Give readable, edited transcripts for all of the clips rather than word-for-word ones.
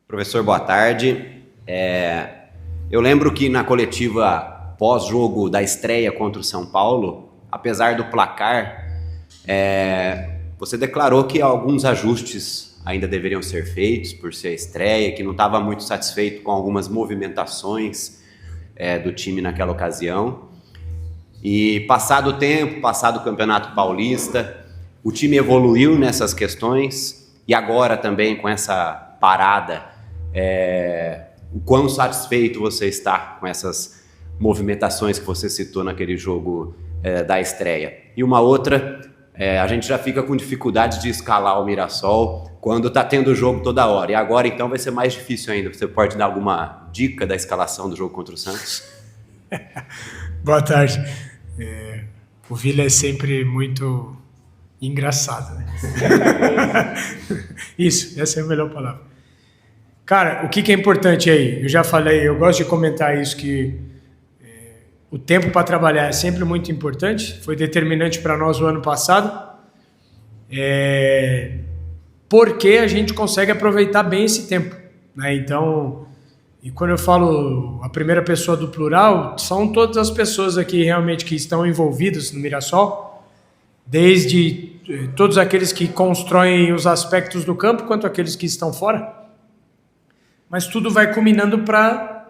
Professor, boa tarde. Eu lembro que na coletiva pós-jogo da estreia contra o São Paulo, apesar do placar, você declarou que alguns ajustes ainda deveriam ser feitos por ser a estreia, que não estava muito satisfeito com algumas movimentações do time naquela ocasião. E passado o tempo, passado o Campeonato Paulista, o time evoluiu nessas questões e agora também com essa parada, o quão satisfeito você está com essas movimentações que você citou naquele jogo da estreia? E uma outra, a gente já fica com dificuldade de escalar o Mirassol quando está tendo o jogo toda hora, e agora então vai ser mais difícil ainda. Você pode dar alguma dica da escalação do jogo contra o Santos? Boa tarde. O Vila é sempre muito engraçado, né? Isso, essa é a melhor palavra. Cara, o que é importante aí? Eu já falei, eu gosto de comentar isso, que o tempo para trabalhar é sempre muito importante, foi determinante para nós o ano passado, porque a gente consegue aproveitar bem esse tempo, né? Então, e quando eu falo a primeira pessoa do plural, são todas as pessoas aqui realmente que estão envolvidas no Mirassol, desde todos aqueles que constroem os aspectos do campo, quanto aqueles que estão fora, mas tudo vai culminando para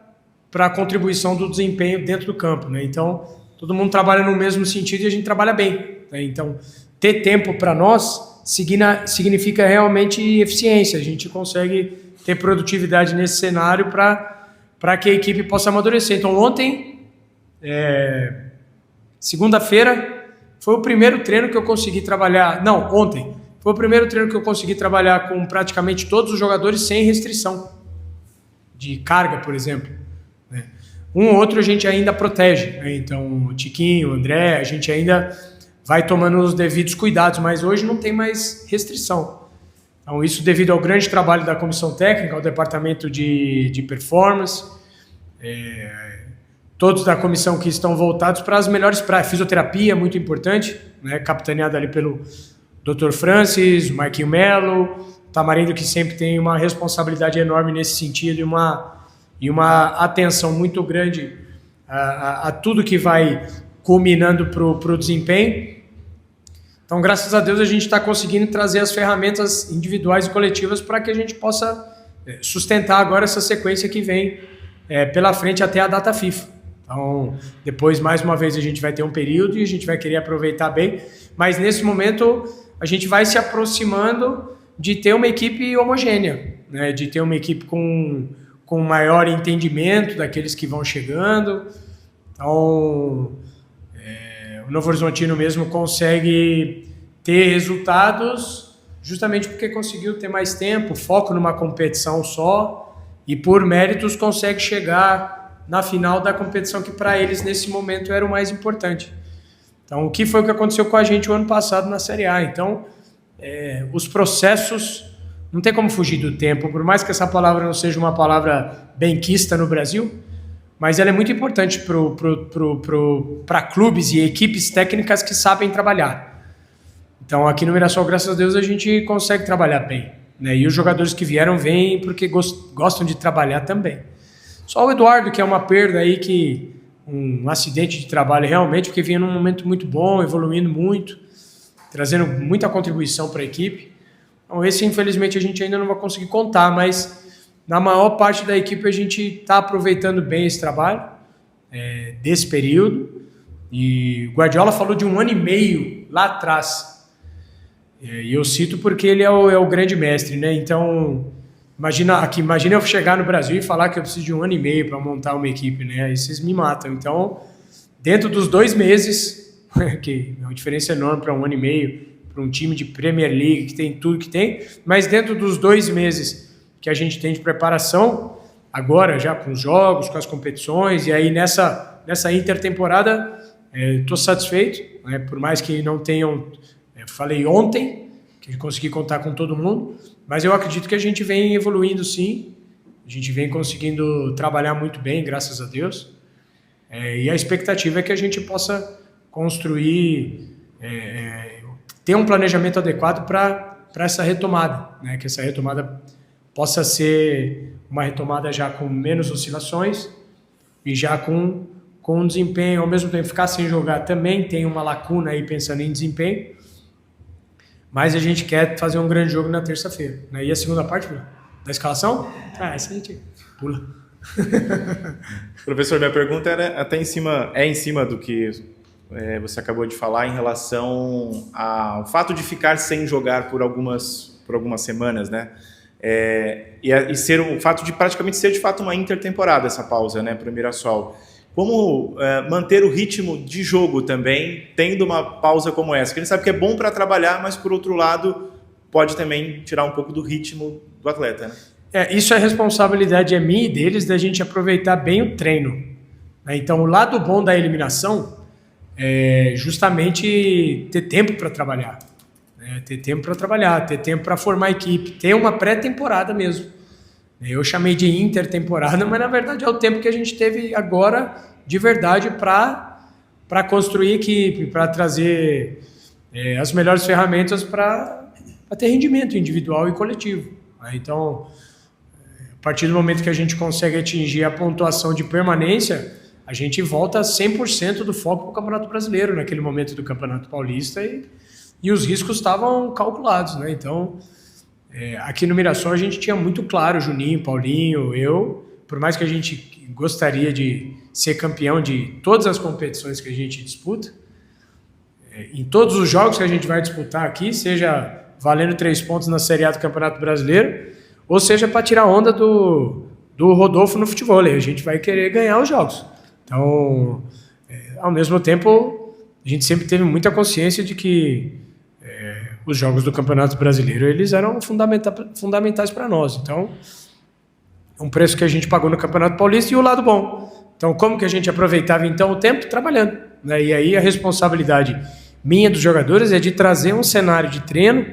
a contribuição do desempenho dentro do campo, né? Então, todo mundo trabalha no mesmo sentido e a gente trabalha bem, né? Então, ter tempo para nós significa realmente eficiência. A gente consegue ter produtividade nesse cenário para que a equipe possa amadurecer. Então, ontem, segunda-feira, foi o primeiro treino que eu consegui trabalhar... Não, ontem. Foi o primeiro treino que eu consegui trabalhar com praticamente todos os jogadores sem restrição de carga, por exemplo, né? Um ou outro a gente ainda protege, né? Então, o Tiquinho, o André, a gente ainda vai tomando os devidos cuidados, mas hoje não tem mais restrição. Então, isso devido ao grande trabalho da comissão técnica, ao departamento de performance, todos da comissão que estão voltados para as melhores práticas. Fisioterapia, muito importante, né? Capitaneada ali pelo Dr. Francis, o Marquinho Melo, Tamarindo, que sempre tem uma responsabilidade enorme nesse sentido e uma atenção muito grande a tudo que vai culminando para o desempenho. Então, graças a Deus, a gente está conseguindo trazer as ferramentas individuais e coletivas para que a gente possa sustentar agora essa sequência que vem pela frente até a data FIFA. Então, depois, mais uma vez, a gente vai ter um período e a gente vai querer aproveitar bem, mas nesse momento a gente vai se aproximando de ter uma equipe homogênea, né? De ter uma equipe com maior entendimento daqueles que vão chegando. Então, o Novo Horizontino mesmo consegue ter resultados justamente porque conseguiu ter mais tempo, foco numa competição só, e por méritos consegue chegar na final da competição que para eles nesse momento era o mais importante. Então, o que foi o que aconteceu com a gente o ano passado na Série A? Então, os processos, não tem como fugir do tempo, por mais que essa palavra não seja uma palavra benquista no Brasil, mas ela é muito importante para clubes e equipes técnicas que sabem trabalhar. Então, aqui no Mirassol, graças a Deus, a gente consegue trabalhar bem, né? E os jogadores que vieram vêm porque gostam de trabalhar também. Só o Eduardo, que é uma perda aí, um acidente de trabalho realmente, porque vinha num momento muito bom, evoluindo muito, trazendo muita contribuição para a equipe. Então, esse, infelizmente, a gente ainda não vai conseguir contar, mas na maior parte da equipe a gente está aproveitando bem esse trabalho, desse período. E o Guardiola falou de 1 ano e meio lá atrás. E eu cito porque ele é o grande mestre, né? Então, imagina eu chegar no Brasil e falar que eu preciso de 1 ano e meio para montar uma equipe, né? Aí vocês me matam. Então, dentro dos 2 meses, que é uma diferença enorme para 1 ano e meio, para um time de Premier League que tem tudo que tem, mas dentro dos 2 meses que a gente tem de preparação, agora já com os jogos, com as competições, e aí nessa intertemporada estou satisfeito, né? Por mais que não tenham, falei ontem, que eu consegui contar com todo mundo, mas eu acredito que a gente vem evoluindo sim, a gente vem conseguindo trabalhar muito bem, graças a Deus, e a expectativa é que a gente possa construir, ter um planejamento adequado para essa retomada, né? Que essa retomada possa ser uma retomada já com menos oscilações e já com um desempenho, ao mesmo tempo ficar sem jogar também tem uma lacuna aí pensando em desempenho, mas a gente quer fazer um grande jogo na terça-feira, né? E a segunda parte da escalação? Essa a gente pula. Professor, minha pergunta era até em cima do que você acabou de falar em relação ao fato de ficar sem jogar por algumas semanas, né? E ser o fato de praticamente ser de fato uma intertemporada essa pausa, né, para o Mirassol. Como manter o ritmo de jogo também, tendo uma pausa como essa? Porque a gente sabe que é bom para trabalhar, mas por outro lado pode também tirar um pouco do ritmo do atleta, né? Isso é responsabilidade minha e deles, da gente aproveitar bem o treino, né? Então, o lado bom da eliminação é justamente ter tempo para trabalhar, né? Ter tempo para trabalhar, ter tempo para formar equipe, ter uma pré-temporada mesmo. Eu chamei de intertemporada, mas na verdade é o tempo que a gente teve agora de verdade para construir equipe, para trazer as melhores ferramentas para ter rendimento individual e coletivo. Então, a partir do momento que a gente consegue atingir a pontuação de permanência, a gente volta 100% do foco para o Campeonato Brasileiro, naquele momento do Campeonato Paulista, e os riscos estavam calculados, né? Então, aqui no Mirassol a gente tinha muito claro, Juninho, Paulinho, eu, por mais que a gente gostaria de ser campeão de todas as competições que a gente disputa, em todos os jogos que a gente vai disputar aqui, seja valendo 3 pontos na Série A do Campeonato Brasileiro, ou seja para tirar onda do Rodolfo no futebol, a gente vai querer ganhar os jogos. Então, ao mesmo tempo, a gente sempre teve muita consciência de que os jogos do Campeonato Brasileiro eles eram fundamentais para nós. Então, é um preço que a gente pagou no Campeonato Paulista e o lado bom. Então, como que a gente aproveitava então o tempo? Trabalhando, né? E aí a responsabilidade minha dos jogadores é de trazer um cenário de treino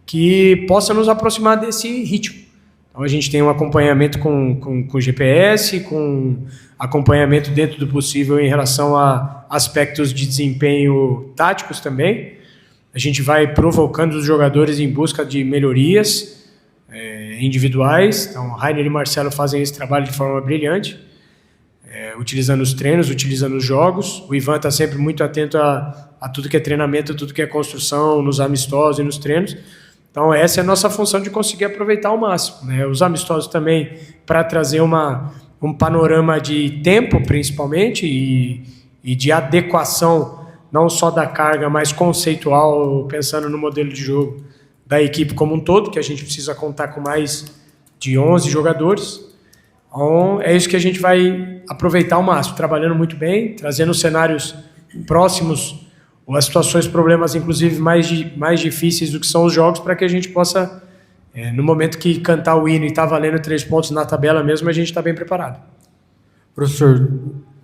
que possa nos aproximar desse ritmo. Então, a gente tem um acompanhamento com GPS, com acompanhamento dentro do possível em relação a aspectos de desempenho táticos também. A gente vai provocando os jogadores em busca de melhorias individuais. Então, Rainer e Marcelo fazem esse trabalho de forma brilhante, utilizando os treinos, utilizando os jogos. O Ivan está sempre muito atento a tudo que é treinamento, tudo que é construção, nos amistosos e nos treinos. Então, essa é a nossa função de conseguir aproveitar ao máximo, né? Os amistosos também para trazer um panorama de tempo, principalmente, e de adequação, não só da carga, mas conceitual, pensando no modelo de jogo da equipe como um todo, que a gente precisa contar com mais de 11 jogadores. Então, é isso que a gente vai aproveitar ao máximo, trabalhando muito bem, trazendo cenários próximos ou as situações, problemas, inclusive, mais difíceis do que são os jogos, para que a gente possa, no momento que cantar o hino e estar valendo 3 pontos na tabela mesmo, a gente está bem preparado. Professor,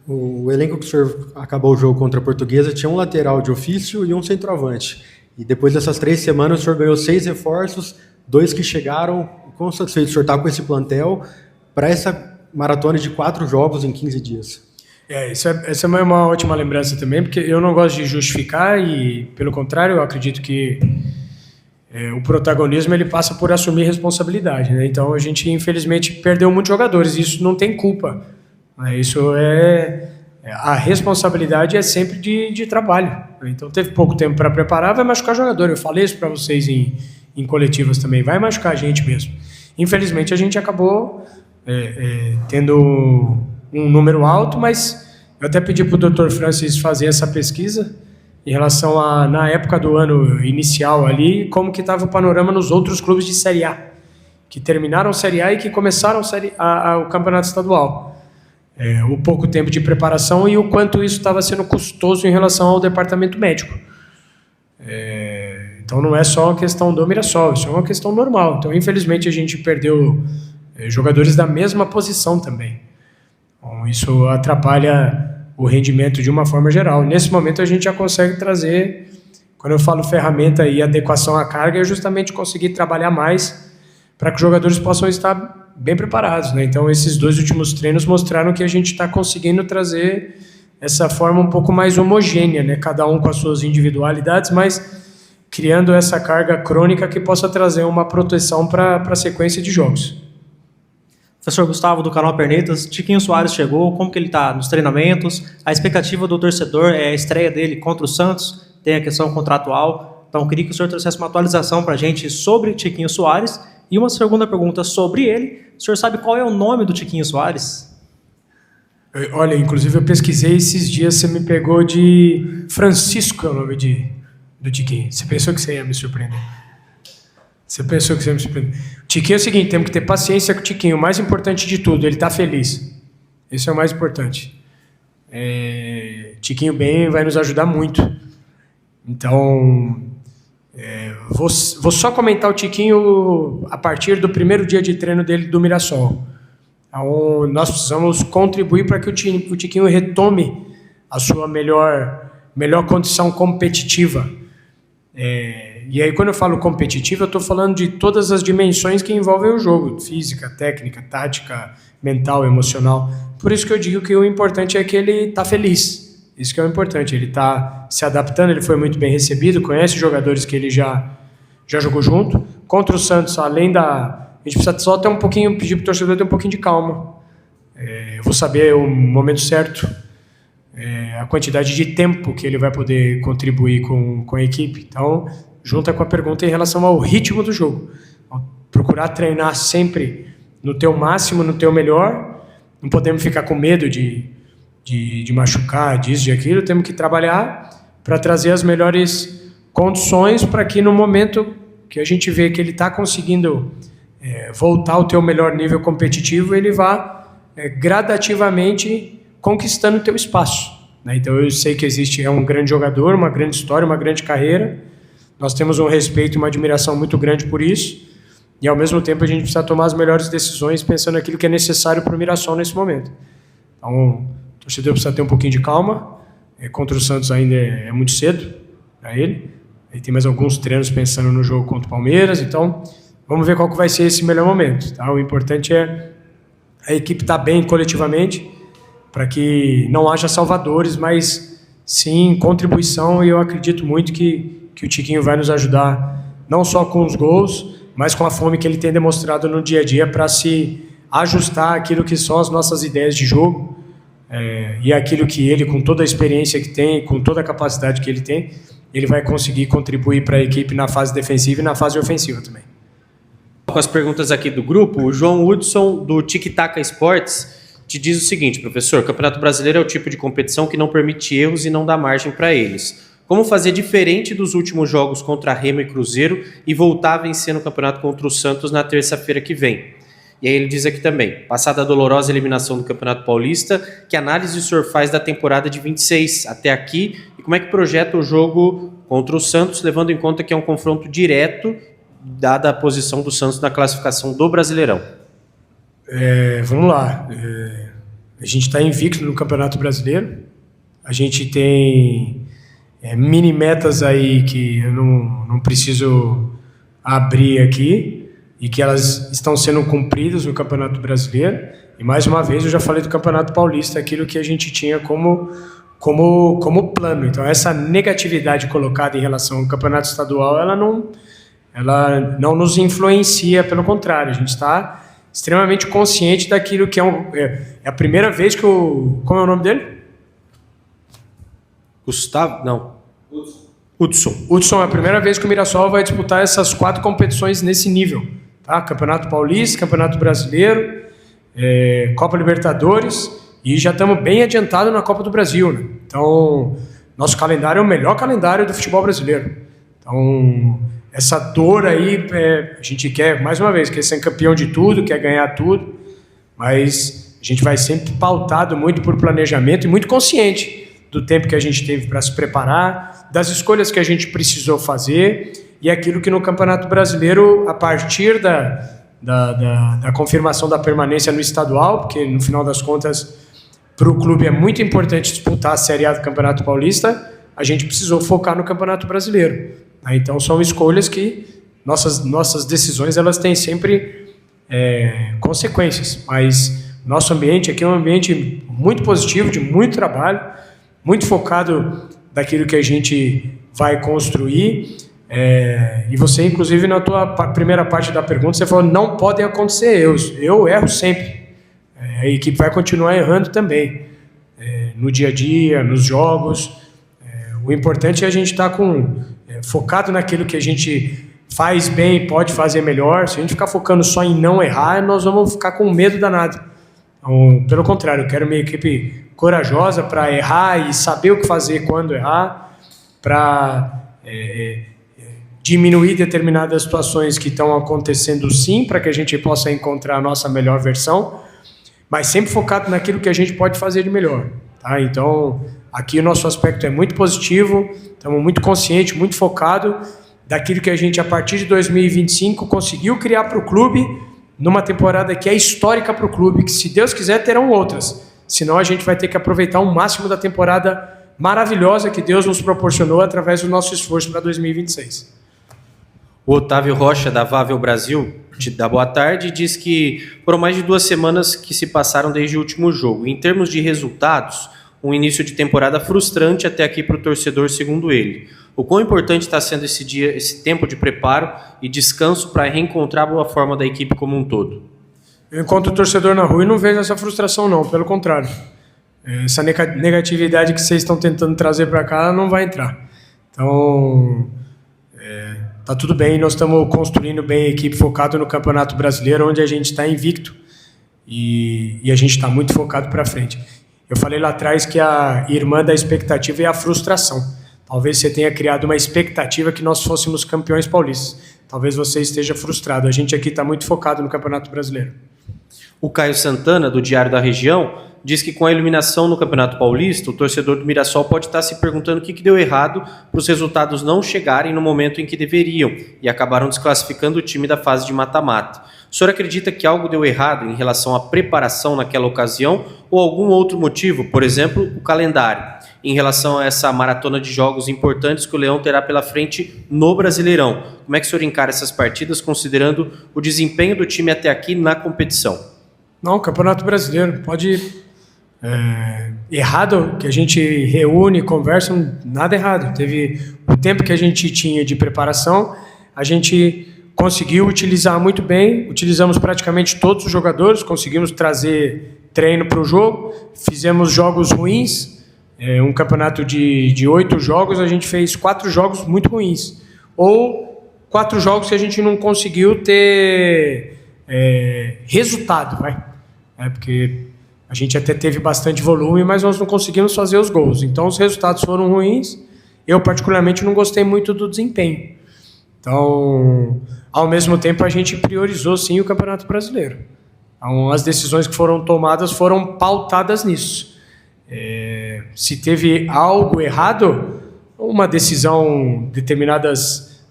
o elenco que o senhor acabou o jogo contra a Portuguesa tinha um lateral de ofício e um centroavante. E depois dessas 3 semanas, o senhor ganhou 6 reforços, 2 que chegaram. Quão satisfeito o senhor está com esse plantel para essa maratona de 4 jogos em 15 dias? Essa é uma ótima lembrança também, porque eu não gosto de justificar e, pelo contrário, eu acredito que o protagonismo ele passa por assumir responsabilidade, né? Então, a gente, infelizmente, perdeu muitos jogadores, isso não tem culpa, né? Isso a responsabilidade é sempre de trabalho, né? Então, teve pouco tempo para preparar, vai machucar jogador. Eu falei isso para vocês em coletivas também, vai machucar a gente mesmo. Infelizmente, a gente acabou tendo um número alto, mas eu até pedi para o Dr. Francis fazer essa pesquisa em relação a, na época do ano inicial ali, como que estava o panorama nos outros clubes de Série A, que terminaram a Série A e que começaram o campeonato estadual. O pouco tempo de preparação e o quanto isso estava sendo custoso em relação ao departamento médico. Então não é só uma questão do Mirassol, isso é uma questão normal. Então, infelizmente, a gente perdeu jogadores da mesma posição também. Bom, isso atrapalha o rendimento de uma forma geral. Nesse momento, a gente já consegue trazer, quando eu falo ferramenta e adequação à carga, é justamente conseguir trabalhar mais para que os jogadores possam estar bem preparados, né? Então, esses 2 últimos treinos mostraram que a gente está conseguindo trazer essa forma um pouco mais homogênea, né? Cada um com as suas individualidades, mas criando essa carga crônica que possa trazer uma proteção para a sequência de jogos. Professor Gustavo, do canal Pernetas, Tiquinho Soares chegou, como que ele está nos treinamentos? A expectativa do torcedor é a estreia dele contra o Santos, tem a questão contratual, então eu queria que o senhor trouxesse uma atualização para a gente sobre Tiquinho Soares e uma segunda pergunta sobre ele. O senhor sabe qual é o nome do Tiquinho Soares? Olha, inclusive eu pesquisei esses dias, você me pegou de Francisco, é o nome do Tiquinho. Você pensou que você ia me surpreender? Você pensou que você ia me surpreender? O Tiquinho é o seguinte, temos que ter paciência com o Tiquinho. O mais importante de tudo, ele está feliz. Esse é o mais importante. Tiquinho bem vai nos ajudar muito. Então, vou só comentar o Tiquinho a partir do primeiro dia de treino dele do Mirassol. Então, nós precisamos contribuir para que o Tiquinho retome a sua melhor condição competitiva. E aí, quando eu falo competitiva, eu estou falando de todas as dimensões que envolvem o jogo: física, técnica, tática, mental, emocional. Por isso que eu digo que o importante é que ele está feliz. Isso que é o importante. Ele está se adaptando, ele foi muito bem recebido, conhece os jogadores que ele já jogou junto. Contra o Santos, além da... A gente precisa só ter pedir para o torcedor ter um pouquinho de calma. Eu vou saber o momento certo, a quantidade de tempo que ele vai poder contribuir com a equipe. Então, junta com a pergunta em relação ao ritmo do jogo. Procurar treinar sempre no teu máximo, no teu melhor. Não podemos ficar com medo de machucar, disso, de aquilo. Temos que trabalhar para trazer as melhores condições para que no momento que a gente vê que ele está conseguindo voltar ao teu melhor nível competitivo, ele vá gradativamente conquistando o teu espaço. Então eu sei que é um grande jogador, uma grande história, uma grande carreira. Nós temos um respeito e uma admiração muito grande por isso, e ao mesmo tempo a gente precisa tomar as melhores decisões pensando naquilo que é necessário para o Mirassol nesse momento. Então o torcedor precisa ter um pouquinho de calma. Contra o Santos ainda é muito cedo para ele. Ele tem mais alguns treinos pensando no jogo contra o Palmeiras, então vamos ver qual que vai ser esse melhor momento. Tá? O importante é a equipe estar bem coletivamente, para que não haja salvadores, mas sim contribuição, e eu acredito muito que o Tiquinho vai nos ajudar, não só com os gols, mas com a fome que ele tem demonstrado no dia a dia para se ajustar àquilo que são as nossas ideias de jogo, e aquilo que ele, com toda a experiência que tem, com toda a capacidade que ele tem, ele vai conseguir contribuir para a equipe na fase defensiva e na fase ofensiva também. Com as perguntas aqui do grupo, o João Hudson, do Tic Tac Esportes, te diz o seguinte: professor, o Campeonato Brasileiro é o tipo de competição que não permite erros e não dá margem para eles. Como fazer diferente dos últimos jogos contra Remo e Cruzeiro e voltar a vencer no campeonato contra o Santos na terça-feira que vem? E aí ele diz aqui também: passada a dolorosa eliminação do Campeonato Paulista, que análise o senhor faz da temporada de 26 até aqui e como é que projeta o jogo contra o Santos, levando em conta que é um confronto direto, dada a posição do Santos na classificação do Brasileirão? Vamos lá. A gente está invicto no Campeonato Brasileiro. A gente tem mini metas aí que eu não preciso abrir aqui e que elas estão sendo cumpridas no Campeonato Brasileiro. E mais uma vez eu já falei do Campeonato Paulista, aquilo que a gente tinha como plano. Então essa negatividade colocada em relação ao Campeonato Estadual, ela não nos influencia, pelo contrário, a gente está extremamente consciente daquilo que é a primeira vez que como é o nome dele? Gustavo? Não. Hudson, é a primeira vez que o Mirassol vai disputar essas 4 competições nesse nível. Tá? Campeonato Paulista, Campeonato Brasileiro, Copa Libertadores, e já estamos bem adiantados na Copa do Brasil. Né? Então, nosso calendário é o melhor calendário do futebol brasileiro. Então, essa dor aí, a gente quer, mais uma vez, quer ser campeão de tudo, quer ganhar tudo, mas a gente vai sempre pautado muito por planejamento e muito consciente do tempo que a gente teve para se preparar, das escolhas que a gente precisou fazer, e aquilo que no Campeonato Brasileiro, a partir da confirmação da permanência no estadual, porque no final das contas, para o clube é muito importante disputar a Série A do Campeonato Paulista, a gente precisou focar no Campeonato Brasileiro. Então são escolhas que nossas decisões elas têm sempre consequências, mas nosso ambiente aqui é um ambiente muito positivo, de muito trabalho, muito focado daquilo que a gente vai construir. E você, inclusive, na tua primeira parte da pergunta, você falou, não podem acontecer erros. Eu erro sempre. A equipe vai continuar errando também. No dia a dia, nos jogos. O importante é a gente estar focado naquilo que a gente faz bem, pode fazer melhor. Se a gente ficar focando só em não errar, nós vamos ficar com medo danado. Então, pelo contrário, eu quero uma equipe corajosa para errar e saber o que fazer quando errar, para diminuir determinadas situações que estão acontecendo sim, para que a gente possa encontrar a nossa melhor versão, mas sempre focado naquilo que a gente pode fazer de melhor. Tá? Então, aqui o nosso aspecto é muito positivo, estamos muito conscientes, muito focados daquilo que a gente, a partir de 2025, conseguiu criar para o clube, numa temporada que é histórica para o clube, que, se Deus quiser, terão outras. Senão, a gente vai ter que aproveitar o máximo da temporada maravilhosa que Deus nos proporcionou através do nosso esforço para 2026. O Otávio Rocha, da Vável Brasil, te dá boa tarde, e diz que foram mais de 2 semanas que se passaram desde o último jogo. Em termos de resultados, um início de temporada frustrante até aqui para o torcedor, segundo ele. O quão importante está sendo esse tempo de preparo e descanso para reencontrar a boa forma da equipe como um todo? Eu encontro o torcedor na rua e não vejo essa frustração, não. Pelo contrário. Essa negatividade que vocês estão tentando trazer para cá não vai entrar. Então, tá tudo bem. Nós estamos construindo bem a equipe, focado no Campeonato Brasileiro, onde a gente está invicto. E a gente está muito focado para frente. Eu falei lá atrás que a irmã da expectativa é a frustração. Talvez você tenha criado uma expectativa que nós fôssemos campeões paulistas. Talvez você esteja frustrado. A gente aqui está muito focado no Campeonato Brasileiro. O Caio Santana, do Diário da Região, diz que com a eliminação no Campeonato Paulista, o torcedor do Mirassol pode estar se perguntando o que deu errado para os resultados não chegarem no momento em que deveriam e acabaram desclassificando o time da fase de mata-mata. O senhor acredita que algo deu errado em relação à preparação naquela ocasião ou algum outro motivo, por exemplo, o calendário, em relação a essa maratona de jogos importantes que o Leão terá pela frente no Brasileirão? Como é que o senhor encara essas partidas, considerando o desempenho do time até aqui na competição? Não, Campeonato Brasileiro, pode... errado que a gente reúne, conversa, nada errado. Teve o tempo que a gente tinha de preparação, a gente conseguiu utilizar muito bem, utilizamos praticamente todos os jogadores, conseguimos trazer treino para o jogo, fizemos jogos ruins, um campeonato de 8 jogos, a gente fez 4 jogos muito ruins, ou 4 jogos que a gente não conseguiu ter resultado, porque a gente até teve bastante volume, mas nós não conseguimos fazer os gols. Então, os resultados foram ruins. Eu, particularmente, não gostei muito do desempenho. Então, ao mesmo tempo, a gente priorizou, sim, o Campeonato Brasileiro. Então, as decisões que foram tomadas foram pautadas nisso. Se teve algo errado, uma decisão, determinadas,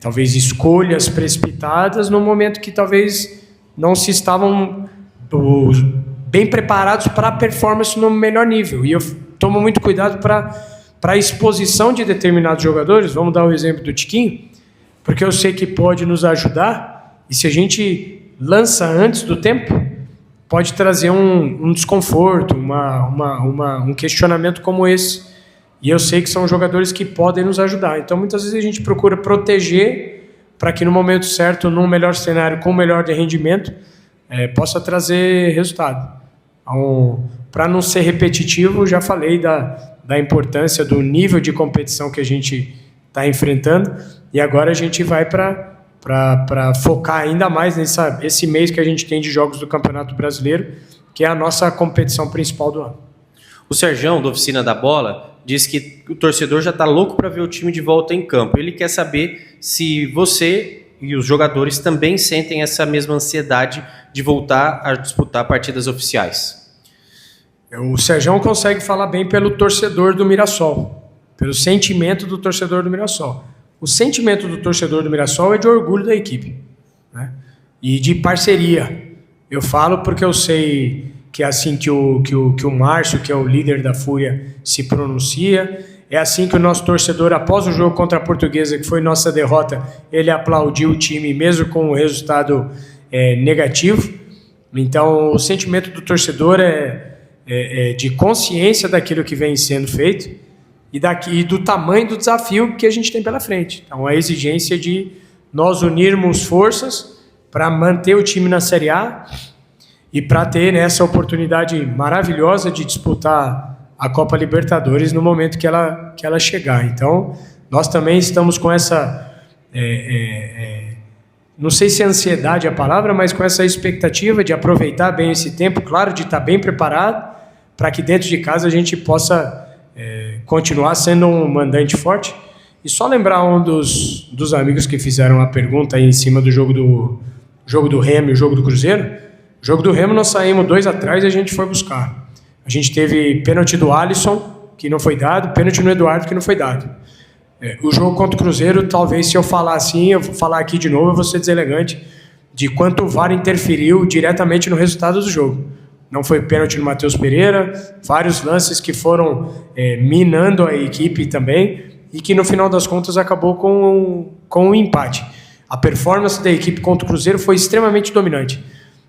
talvez, escolhas precipitadas, no momento que talvez não se estavam bem preparados para a performance no melhor nível. E eu tomo muito cuidado para a exposição de determinados jogadores. Vamos dar o exemplo do Tiquinho, porque eu sei que pode nos ajudar, e se a gente lança antes do tempo, pode trazer um desconforto, um questionamento como esse. E eu sei que são jogadores que podem nos ajudar. Então, muitas vezes a gente procura proteger para que no momento certo, num melhor cenário, com melhor de rendimento, possa trazer resultado. Então, para não ser repetitivo, já falei da importância do nível de competição que a gente está enfrentando, e agora a gente vai para focar ainda mais esse mês que a gente tem de jogos do Campeonato Brasileiro, que é a nossa competição principal do ano. O Serjão, da Oficina da Bola, diz que o torcedor já está louco para ver o time de volta em campo. Ele quer saber se você e os jogadores também sentem essa mesma ansiedade de voltar a disputar partidas oficiais. O Serjão consegue falar bem pelo torcedor do Mirassol, pelo sentimento do torcedor do Mirassol. O sentimento do torcedor do Mirassol é de orgulho da equipe, né? E de parceria. Eu falo porque eu sei que é assim que o Márcio, que é o líder da Fúria, se pronuncia. É assim que o nosso torcedor, após o jogo contra a Portuguesa, que foi nossa derrota, ele aplaudiu o time, mesmo com o resultado negativo. Então, o sentimento do torcedor é de consciência daquilo que vem sendo feito. e do tamanho do desafio que a gente tem pela frente. Então, a exigência de nós unirmos forças para manter o time na Série A e para ter, né, essa oportunidade maravilhosa de disputar a Copa Libertadores no momento que ela chegar. Então, nós também estamos com essa... não sei se ansiedade é a palavra, mas com essa expectativa de aproveitar bem esse tempo, claro, de estar bem preparado, para que dentro de casa a gente possa continuar sendo um mandante forte. E só lembrar um dos amigos que fizeram a pergunta aí em cima do jogo do Remo e o jogo do Cruzeiro. O jogo do Remo nós saímos 2 atrás e a gente foi buscar. A gente teve pênalti do Alisson, que não foi dado, pênalti no Eduardo, que não foi dado. O jogo contra o Cruzeiro, talvez se eu falar assim, eu vou falar aqui de novo, eu vou ser deselegante, de quanto o VAR interferiu diretamente no resultado do jogo. Não foi pênalti no Matheus Pereira, vários lances que foram minando a equipe também, e que no final das contas acabou com um empate. A performance da equipe contra o Cruzeiro foi extremamente dominante.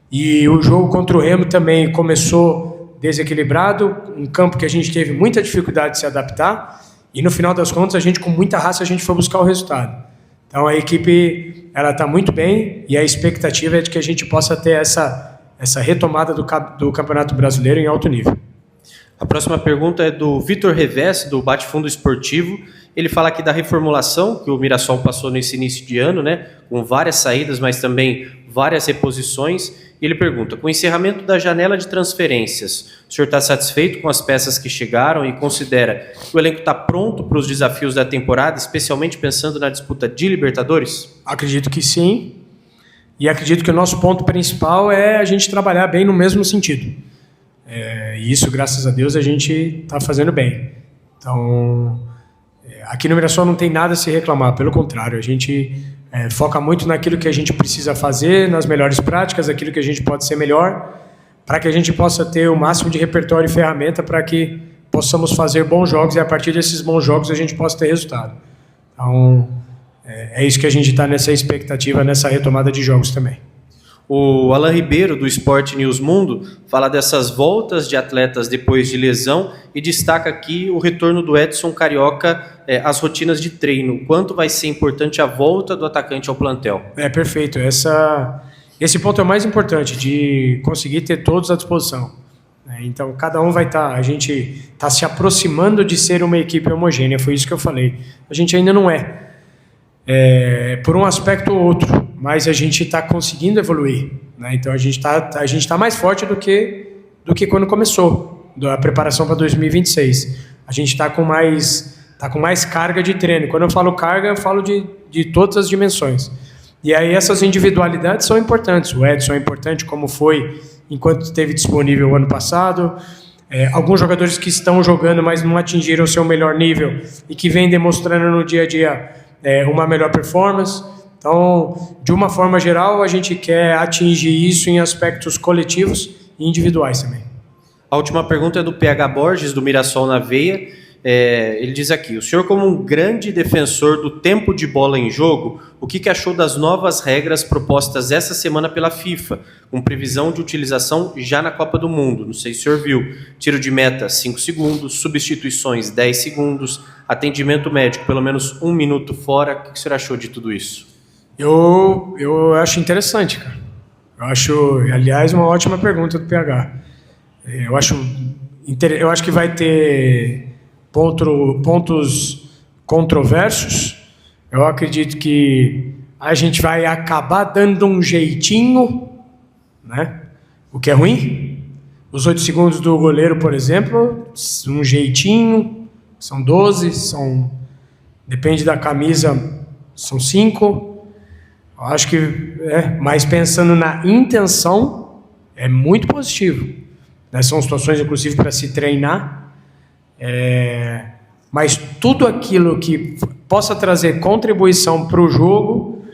E o jogo contra o Remo também começou desequilibrado, um campo que a gente teve muita dificuldade de se adaptar, e no final das contas, a gente com muita raça, a gente foi buscar o resultado. Então a equipe está muito bem, e a expectativa é de que a gente possa ter essa retomada do Campeonato Brasileiro em alto nível. A próxima pergunta é do Vitor Reves, do Bate Fundo Esportivo. Ele fala aqui da reformulação que o Mirassol passou nesse início de ano, né, com várias saídas, mas também várias reposições. E ele pergunta, com o encerramento da janela de transferências, o senhor está satisfeito com as peças que chegaram e considera que o elenco está pronto para os desafios da temporada, especialmente pensando na disputa de Libertadores? Acredito que sim. E acredito que o nosso ponto principal é a gente trabalhar bem no mesmo sentido. E isso, graças a Deus, a gente está fazendo bem. Então, aqui no Mirassol não tem nada a se reclamar, pelo contrário, a gente foca muito naquilo que a gente precisa fazer, nas melhores práticas, aquilo que a gente pode ser melhor, para que a gente possa ter o máximo de repertório e ferramenta para que possamos fazer bons jogos e a partir desses bons jogos a gente possa ter resultado. Então, é isso que a gente está nessa expectativa, nessa retomada de jogos também. O Alan Ribeiro, do Sport News Mundo, fala dessas voltas de atletas depois de lesão e destaca aqui o retorno do Edson Carioca às rotinas de treino. Quanto vai ser importante a volta do atacante ao plantel? Perfeito. Esse ponto é o mais importante, de conseguir ter todos à disposição. Então, cada um vai estar... A gente está se aproximando de ser uma equipe homogênea, foi isso que eu falei. A gente ainda não é. Por um aspecto ou outro, mas a gente está conseguindo evoluir, né? Então a gente tá mais forte do que quando começou a preparação para 2026. A gente está com mais carga de treino. Quando eu falo carga, eu falo de todas as dimensões. E aí essas individualidades são importantes. O Edson é importante, como foi enquanto esteve disponível o ano passado. Alguns jogadores que estão jogando, mas não atingiram o seu melhor nível e que vêm demonstrando no dia a dia uma melhor performance. Então, de uma forma geral, a gente quer atingir isso em aspectos coletivos e individuais também. A última pergunta é do PH Borges, do Mirassol na Veia. Ele diz aqui, o senhor, como um grande defensor do tempo de bola em jogo, o que achou das novas regras propostas essa semana pela FIFA, com previsão de utilização já na Copa do Mundo? Não sei se o senhor viu. Tiro de meta, 5 segundos, substituições, 10 segundos, atendimento médico, pelo menos 1 minuto fora. O que o senhor achou de tudo isso? Eu acho interessante, cara. Eu acho, aliás, uma ótima pergunta do PH. Eu acho que vai ter pontos controversos. Eu acredito que a gente vai acabar dando um jeitinho, né? O que é ruim. Os 8 segundos do goleiro, por exemplo, um jeitinho, são 12, depende da camisa, são 5. Eu acho que, mas pensando na intenção, é muito positivo. São situações, inclusive, para se treinar. Mas tudo aquilo que possa trazer contribuição para o jogo,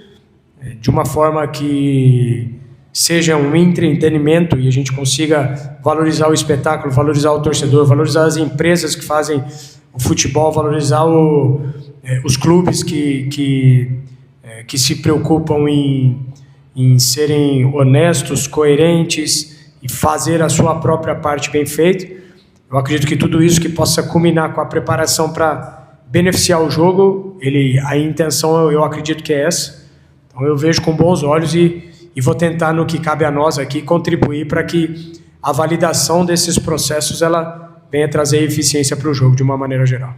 de uma forma que seja um entretenimento e a gente consiga valorizar o espetáculo, valorizar o torcedor, valorizar as empresas que fazem o futebol, valorizar os clubes que se preocupam em serem honestos, coerentes e fazer a sua própria parte bem feita. Eu acredito que tudo isso que possa culminar com a preparação para beneficiar o jogo, a intenção eu acredito que é essa. Então eu vejo com bons olhos e vou tentar, no que cabe a nós aqui, contribuir para que a validação desses processos ela venha trazer eficiência para o jogo de uma maneira geral.